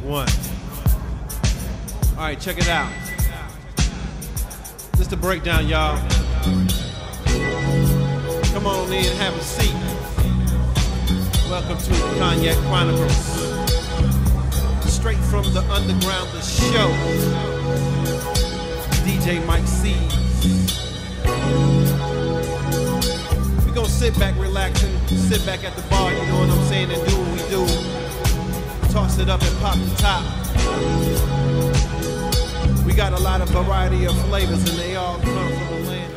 One. All right, check it out. Just a breakdown, y'all. Come on in, have a seat. Welcome to the Cognac Chronicles. Straight from the underground, the show. DJ Mike C. We gonna sit back, relax, and sit back at the bar, you know what I'm saying, and do what we do. Toss it up and pop the top. We got a lot of variety of flavors, and they all come from the land.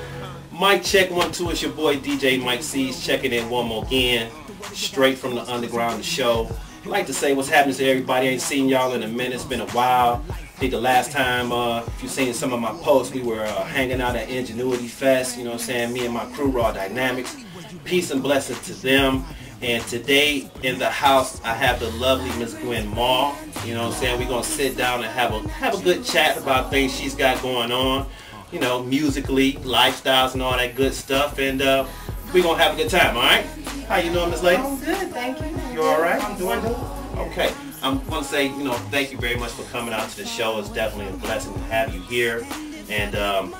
Mic check 1 2. It's your boy DJ Mike C's checking in one more again, straight from the underground show. I'd like to say what's happening to everybody. I ain't seen y'all in a minute. It's been a while. I think the last time, if you've seen some of my posts, we were hanging out at Ingenuity Fest. You know what I'm saying? Me and my crew, Raw Dynamics. Peace and blessings to them. And today in the house, I have the lovely Miss Gwen Maul. You know what I'm saying? We're going to sit down and have a good chat about things she's got going on. You know, musically, lifestyles and all that good stuff. And we're going to have a good time, all right? How you doing, Miss Lady? I'm good, thank you. You all right? I'm doing good. Okay. I'm going to say, you know, thank you very much for coming out to the show. It's definitely a blessing to have you here. And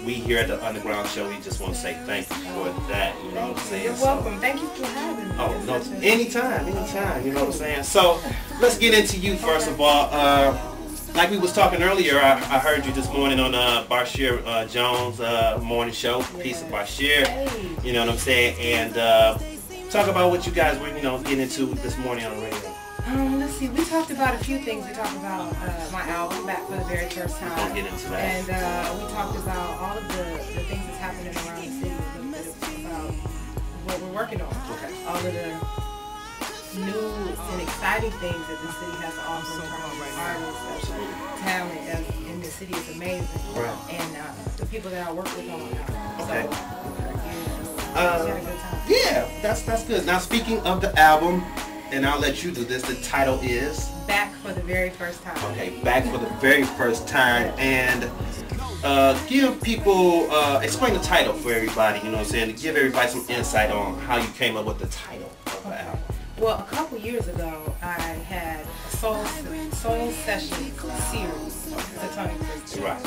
we here at the Underground Show, we just want to say thank you for that. You know what I'm saying? You're welcome. Thank you for having me. Oh, no, anytime. You know what I'm saying? So, let's get into you first of all. Like we was talking earlier, I heard you this morning on Bashir Jones' morning show, Piece of Bashir. You know what I'm saying? And talk about what you guys were, you know, getting into this morning on the radio. Let's see. We talked about a few things. We talked about my album, Back for the Very First Time. We'll get into that. And we talked about all of the things that's happening around the city. A little bit about what we're working on. Okay. All of the new and exciting things that the city has to offer in terms of artists, talent in the city is amazing. Right. And the people that I work with on my album. Okay. So, we had a good time. Yeah, that's good. Now, speaking of the album, and I'll let you do this, the title is? Back for the Very First Time. Okay, Back for the Very First Time. And give people, explain the title for everybody, you know what I'm saying, to give everybody some insight on how you came up with the title of the album. Well, a couple years ago, I had a soul session series. It's a tongue twister. Right.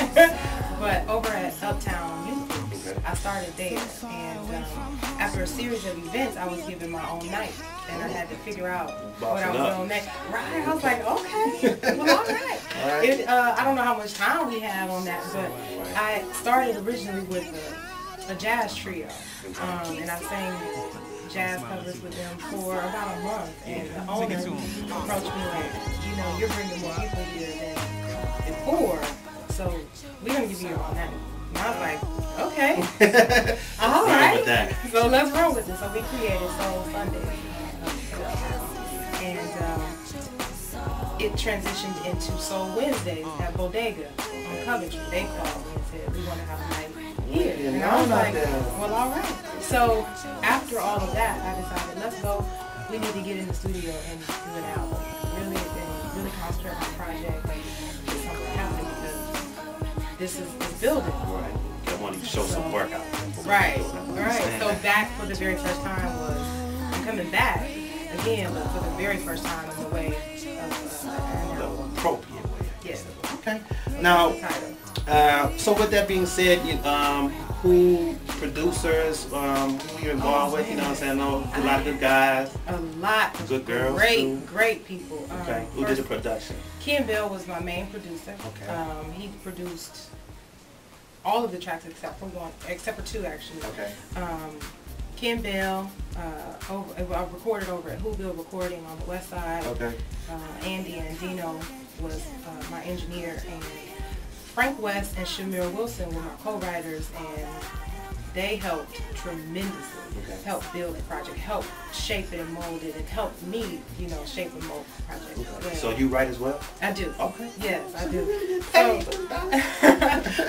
But over at Uptown Youth Group, I started there. And after a series of events, I was given my own night. And I had to figure out what I was doing next. Right. I was like, okay, well, all right. I don't know how much time we have on that, but I started originally with a jazz trio. And I sang jazz covers with them for about a month, and the owner approached me like, you know, you're bringing more people here than before, so we're going to give you your own night. And I was like, okay, all right, so let's roll with it. So we created Soul Sunday, and it transitioned into Soul Wednesdays at Bodega on Coventry. They called me and said, we want to have a night here. And I was like, well, all right. So after all of that, I decided, let's go. We need to get in the studio and do an album. Really concentrate on the project and get something happening, because this is building. Right. You want to show some work out. Right. So Back for the Very First Time was, I'm coming back again, but for the very first time in the way of an album. Appropriate way. Yes. Okay. Now, so with that being said, who producers, who you're involved with, you know what I'm saying? I know a lot of good guys. A lot of good girls. Great people. Okay. Who did the production? Ken Bell was my main producer. Okay. He produced all of the tracks except for two actually. Okay. Ken Bell, I recorded over at Whoville Recording on the west side. Okay. Andy and Dino was my engineer, and Frank West and Shamir Wilson were my co-writers, and they helped tremendously. Helped build the project, helped shape it and mold it, and helped me, you know, shape and mold the project. Okay. So you write as well? I do. Okay. Yes, I do. So,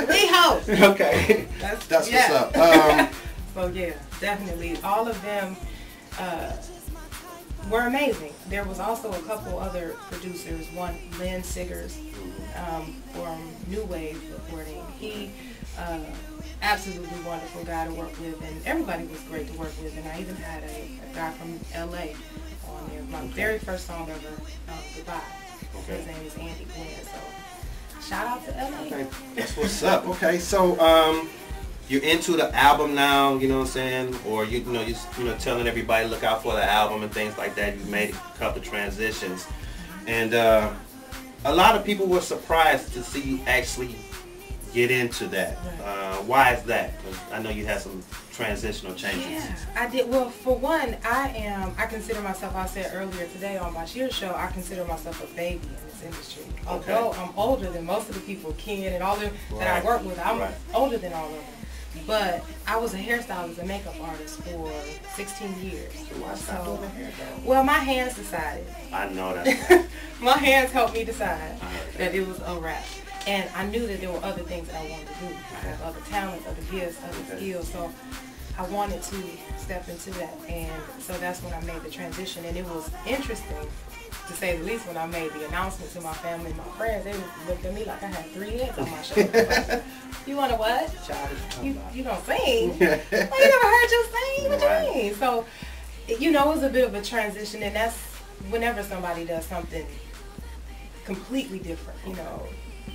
we hope. Okay. That's what's up. So yeah, definitely. All of them were amazing. There was also a couple other producers. One, Lynn Siggers, from New Wave Recording. He absolutely wonderful guy to work with, and everybody was great to work with. And I even had a guy from LA on there. My very first song ever, Goodbye. Okay. His name is Andy Gwen. So shout out to LA. Okay, that's what's up. Okay, so you're into the album now, you know what I'm saying, or you know telling everybody look out for the album and things like that. You made a couple of transitions, and a lot of people were surprised to see you actually get into that. Why is that? 'Cause I know you had some transitional changes. Yeah, I did. Well, for one, I consider myself, I said earlier today on my Sheer show, I consider myself a baby in this industry. Okay. Although I'm older than most of the people, Ken and all them that I work with, I'm older than all of them. But I was a hairstylist and makeup artist for 16 years. So why stop doing the hair though? Well, my hands decided. I know that. My hands helped me decide that it was a wrap. And I knew that there were other things that I wanted to do. I have other talents, other gifts, other skills. So I wanted to step into that. And so that's when I made the transition. And it was interesting, to say the least, when I made the announcement to my family and my friends. They looked at me like I had 3 heads on my shoulders. Like, you want to what? You don't sing? Well, you never heard you sing? What you mean? So, you know, it was a bit of a transition. And that's whenever somebody does something completely different, you know.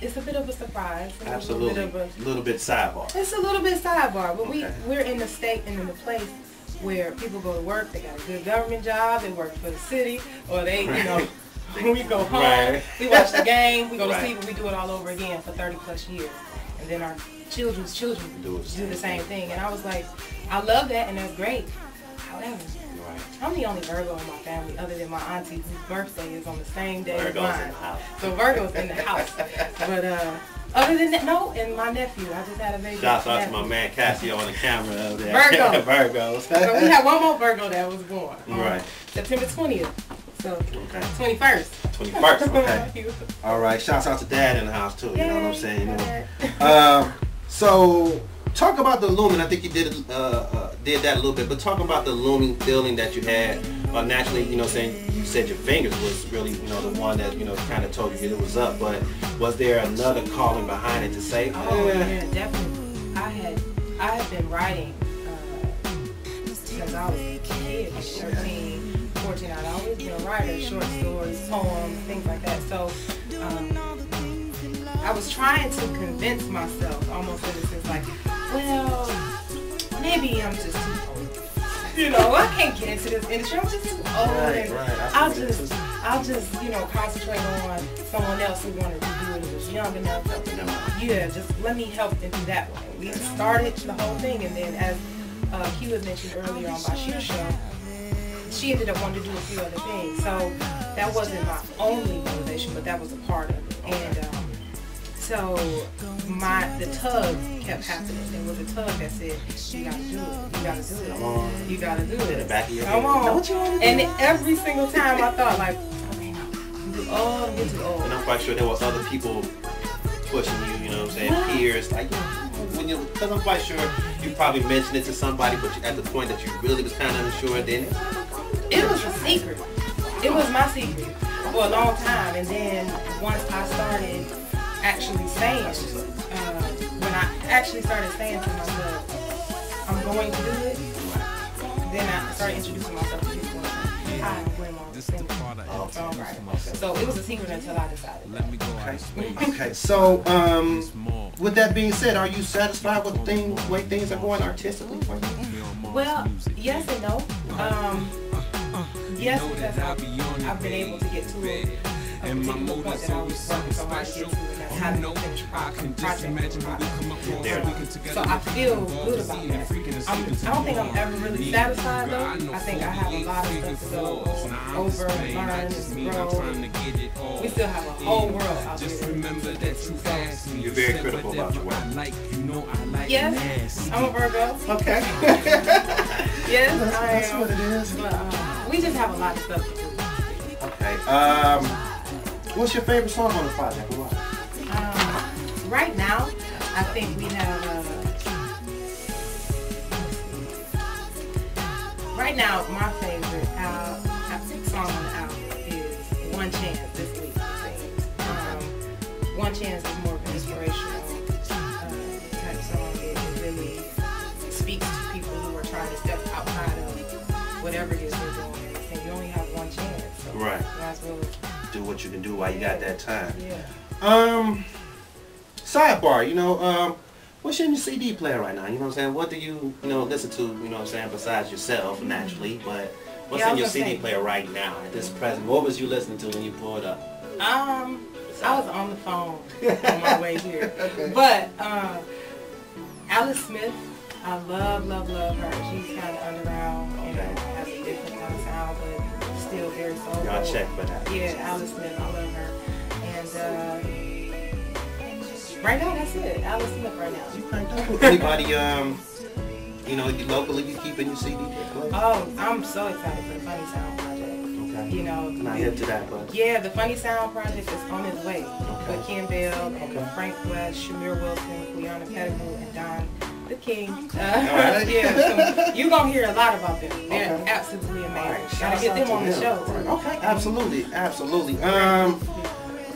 It's a bit of a surprise. Absolutely. A little bit sidebar. It's a little bit sidebar, but we're in the state and in the place where people go to work, they got a good government job, they work for the city, or they, you know, when we go home, we watch the game, we go to sleep, and we do it all over again for 30 plus years. And then our children's children do the same thing. And I was like, I love that and that's great. However, I'm the only Virgo in my family other than my auntie whose birthday is on the same day as mine. So Virgo's in the house. But other than that, no, and my nephew, I just had a baby. Shout out to my man Cassio on the camera over there. Virgo. Virgos. So we have one more Virgo that was born. Right. September 20th. So 21st. 21st, okay. All right, shouts out to Dad in the house too, you know what I'm saying? You know? So talk about the lumen. I think you did that a little bit, but talk about the looming feeling that you had. Naturally, you know, saying you said your fingers was really, you know, the one that, you know, kind of told you it was up. But was there another calling behind it to say? Oh yeah, definitely. I had been writing since I was a kid, 13, 14. I'd always been a writer, short stories, poems, things like that. So I was trying to convince myself, almost in a sense, like, well, maybe I'm just too old. You know, I can't get into this industry. I'm just too old. I'll just, you know, concentrate on someone else who wanted to do it and was young enough. Yeah, just let me help them do that way. We started the whole thing, and then as Q had mentioned earlier on my Sheer show, she ended up wanting to do a few other things. So that wasn't my only motivation, but that was a part of it. And so the tug kept happening. There was a tug that said, you gotta do it, you gotta do it, you gotta do it. In the back of your Come head. on. And every single time I thought like, okay, no, I'm too old, I'm getting too old. And I'm quite sure there were other people pushing you, you know what I'm saying, peers, like, because I'm quite sure you probably mentioned it to somebody, but at the point that you really was kind of unsure, then it was a secret. It was my secret for a long time. And then once I started actually saying, when I actually started saying to myself, I'm going to do it, then I started introducing myself to people. Hi, I'm Gwen. So it was a secret until I decided. Okay. So with that being said, are you satisfied with the way things are going artistically for you? Well, yes and no. Yes, because I've been able to get to a particular point that I was working so hard to get to, and that's how to finish project. So I feel good about that. I don't think I'm ever really satisfied though. I think I have a lot of stuff to go over, learn, and grow. We still have a whole world out there. So, you're very critical about your work. Yes, I'm a Virgo. Okay. Yes, I am. That's what it is. But, we just have a lot of stuff to do. Okay. What's your favorite song on the project? Right now, I think we have. Right now, my favorite song on the album is "One Chance." This week, "One Chance" is more of an inspirational type song. It really speaks to people who are trying to step outside of whatever it is they're doing, and you only have one chance. So right. you might as well do what you can do while you got that time. Yeah. Sidebar, you know, what's in your CD player right now? You know what I'm saying? What do you listen to, you know what I'm saying, besides yourself, naturally, but what's in your CD player right now at this present? What was you listening to when you pulled up? I was on the phone on my way here. Okay. But Alice Smith, I love her. She's kind of underground, you know, has a different kind of sound, but still very soulful. Y'all check for that. Yeah, Alice Smith, I love her. And right now, that's it. Alice Smith right now. Anybody, you know, locally you keep in your CD player? Oh, I'm so excited for the Funny Sound project. Okay. You know, not hip to that, but yeah, the Funny Sound project is on its way. Okay. With Ken Bell, and Frank West, Shamir Wilson, Quiana Pettigrew, and Don the King. Right. Yeah, so you're gonna hear a lot about them. They're absolutely amazing. Right. Gotta get them on the show. Okay, absolutely.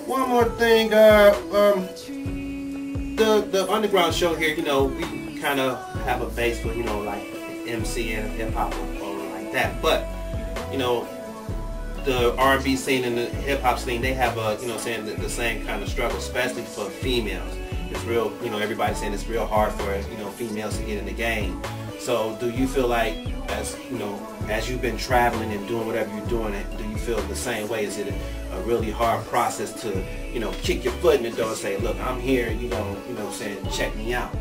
One more thing. The underground show here, you know, we kind of have a base for, you know, like MC and hip hop or like that. But you know, the R&B scene and the hip hop scene, they have a, you know, saying the same kind of struggle, especially for females. It's real, you know, everybody's saying it's real hard for, you know, females to get in the game. So do you feel like, as you know, as you've been traveling and doing whatever you're doing, do you feel the same way? Is it a really hard process to, you know, kick your foot in the door and say, look, I'm here, you know, saying, check me out?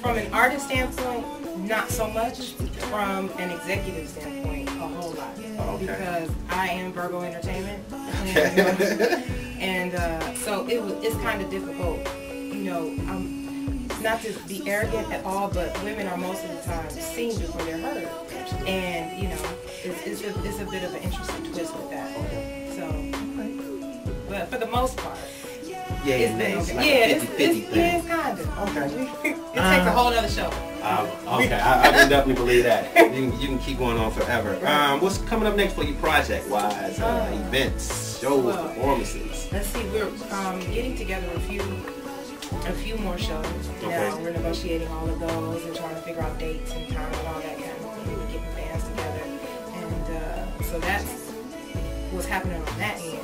From an artist standpoint, not so much. From an executive standpoint, a whole lot. Okay. Because I am Virgo Entertainment, and so it's kind of difficult. You know, not to be arrogant at all, but women are most of the time seen before they're heard, and you know, it's a bit of an interesting twist with that. Okay. So, but for the most part, yeah, it's been okay. Like it's kind of okay. It takes a whole other show. Okay, I can definitely believe that. You can keep going on forever. What's coming up next for you, project-wise? Events, shows, performances. Let's see. We're getting together a few more shows. Okay. Now we're negotiating all of those and trying to figure out dates and time and all that kind of thing. We're getting bands together, and so that's what's happening on that end.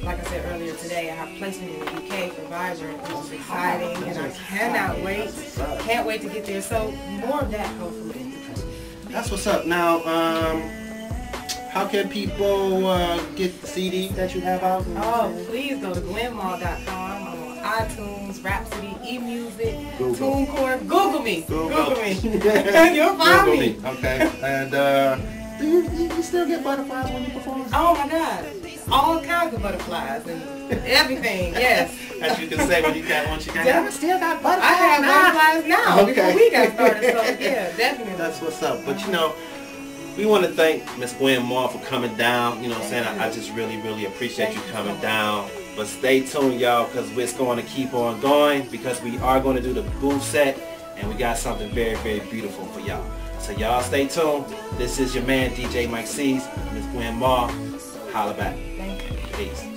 Like I said earlier today, I have placement in the UK for Vibrant, which is exciting, and I cannot wait. Can't wait to get there. So more of that, hopefully. That's what's up. Now, how can people get the CD that you have out? Oh, please go to gwenmaul.com. I'm on iTunes, Rhapsody, eMusic, TuneCore. Google me. Google me. You'll find me. Okay. And do you still get butterflies when you perform? Oh my God. All kinds of butterflies and everything, yes. As you can say when you got once you got I still got butterflies. I have butterflies now before we got started, so yeah, definitely. That's what's up. But you know, we want to thank Miss Gwen Maul for coming down. You know what I'm saying? I just really appreciate you coming down. But stay tuned, y'all, because we're going to keep on going, because we are going to do the booth set, and we got something very beautiful for y'all. So y'all stay tuned. This is your man, DJ Mike C's, Miss Gwen Maul. Holla back. Thank you. Peace.